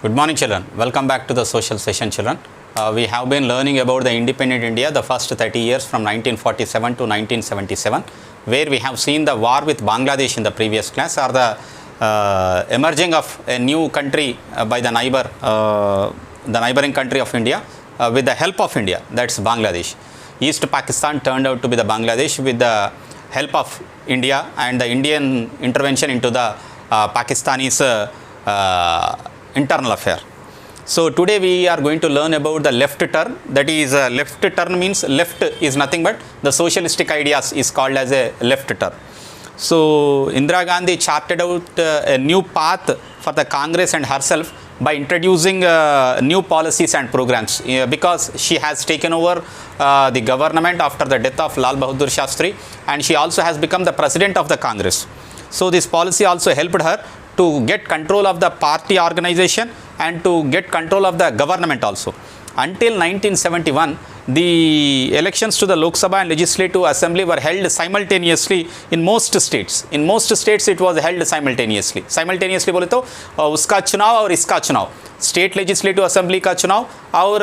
Good morning, children. Welcome back to the social session, children. We have been learning about the independent India, the first 30 years from 1947 to 1977, where we have seen the war with Bangladesh in the previous class, or the emerging of a new country by the neighboring country of India with the help of India, that's Bangladesh. East Pakistan turned out to be the Bangladesh with the help of India and the Indian intervention into the Pakistani's internal affair. So today we are going to learn about the left turn. That is, left turn means left is nothing but the socialistic ideas is called as a left turn. So Indira Gandhi charted out a new path for the Congress and herself by introducing new policies and programs because she has taken over the government after the death of Lal Bahadur Shastri, and she also has become the president of the Congress. So this policy also helped her to get control of the party organization and to get control of the government also. Until 1971, the elections to the Lok Sabha and Legislative Assembly were held simultaneously in most states. In most states, it was held simultaneously. Simultaneously बोले तो उसका चुनाव और इसका चुनाव, state legislative assembly का चुनाव और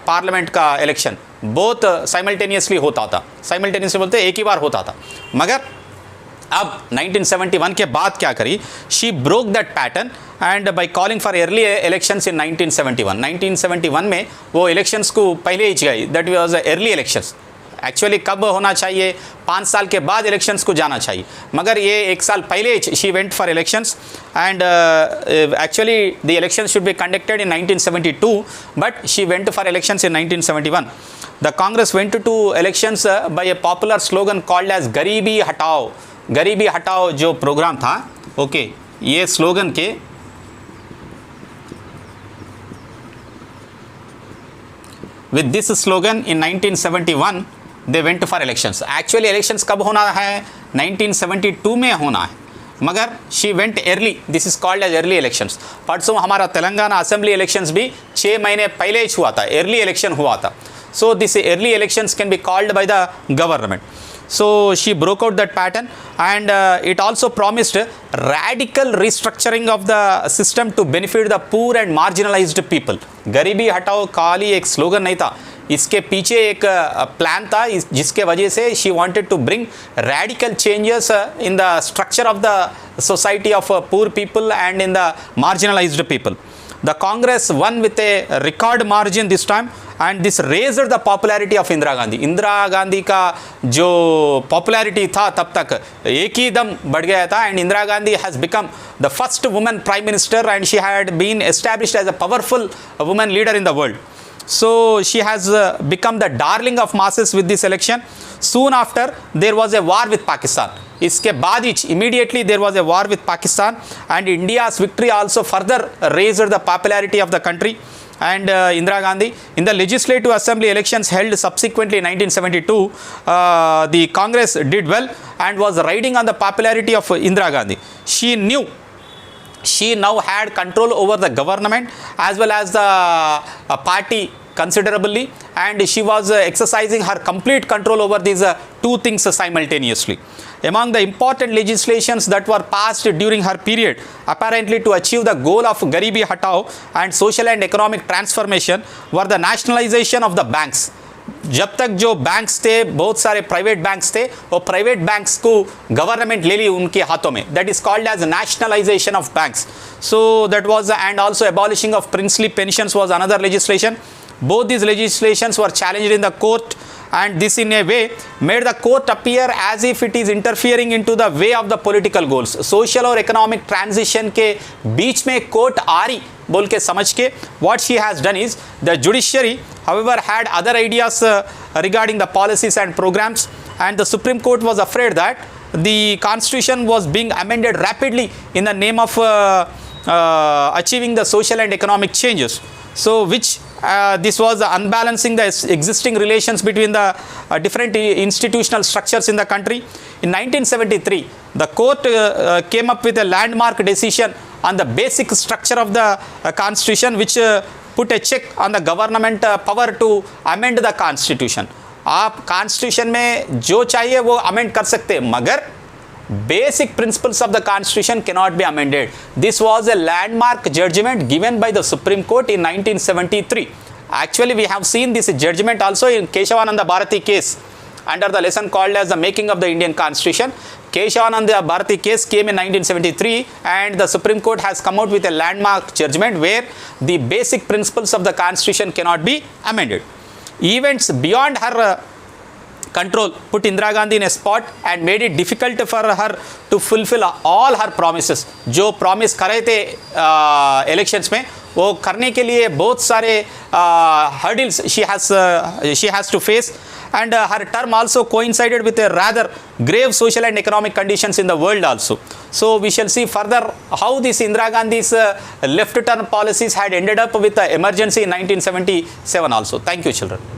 पार्लियामेंट का इलेक्शन, बोथ साइमल्टेनियसली होता था. साइमल्टेनियसली बोलते एक ही बार होता था. मगर अब 1971 के बाद क्या करी, she broke that pattern and by calling for early elections in 1971 में वो इलेक्शंस को पहले ही गई. That was early elections. Actually कब होना चाहिए, 5 साल के बाद इलेक्शंस को जाना चाहिए, मगर ये 1 साल पहले she went for elections and actually the election should be conducted in 1972 but she went for elections in 1971. The Congress went to elections by a popular slogan called as Garibi Hatao. गरीबी हटाओ जो प्रोग्राम था, ओके, ये स्लोगन के with this slogan in 1971 they went for elections. Actually elections कब होना है, 1972 में होना है, मगर she went early. This is called as early elections. परसों हमारा तेलंगाना असेंबली इलेक्शंस भी 6 महीने पहले ही हुआ था, अर्ली इलेक्शन हुआ था. So this early elections can be called by the government. So she broke out that pattern and it also promised radical restructuring of the system to benefit the poor and marginalized people. गरीबी हटाओ खाली एक slogan नहीं था, इसके पीछे एक plan था जिसके वजह से she wanted to bring radical changes in the structure of the society of poor people and in the marginalized people. The Congress won with a record margin this time and this raised the popularity of Indira Gandhi. Indira Gandhi का जो popularity था तब तक एक ही दम बढ़ गया था, and Indira Gandhi has become the first woman prime minister and she had been established as a powerful woman leader in the world. So she has become the darling of masses with this election. Soon after there was a war with Pakistan. इसके बाद ही immediately there was a war with Pakistan and India's victory also further raised the popularity of the country. And Indira Gandhi in the legislative assembly elections held subsequently in 1972, the Congress did well and was riding on the popularity of Indira Gandhi. She now had control over the government as well as the party considerably, and she was exercising her complete control over these two things simultaneously. Among the important legislations that were passed during her period, apparently to achieve the goal of Garibi Hatao and social and economic transformation, were the nationalization of the banks. जब तक जो banks थे, बहुत सारे private banks थे, वो private banks को government ले ली उनके हाथों में. That is called as nationalisation of banks. So that was and also abolishing of princely pensions was another legislation. Both these legislations were challenged in the court, and this in a way made the court appear as if it is interfering into the way of the political goals. Social और economic transition के बीच में court आ रही बोल के समझ के what she has done is the judiciary however had other ideas regarding the policies and programs, and the Supreme Court was afraid that the constitution was being amended rapidly in the name of achieving the social and economic changes. So which this was unbalancing the existing relations between the different institutional structures in the country. In 1973, the court came up with a landmark decision on the basic structure of the constitution, which put a check on the government power to amend the constitution. आप constitution में जो चाहिए वो amend कर सकते हैं, मगर basic principles of the constitution cannot be amended. This was a landmark judgment given by the Supreme Court in 1973. Actually, we have seen this judgment also in Keshavananda Bharati case under the lesson called as the making of the Indian Constitution. Keshavananda Bharati case came in 1973 and the Supreme Court has come out with a landmark judgment where the basic principles of the Constitution cannot be amended. Events beyond her control put Indira Gandhi in a spot and made it difficult for her to fulfill all her promises. जो promise करे थे elections में वो करने के लिए बहुत सारे hurdles she has to face, and her term also coincided with a rather grave social and economic conditions in the world also. So we shall see further how this Indira Gandhi's left turn policies had ended up with the emergency in 1977 also. Thank you, children.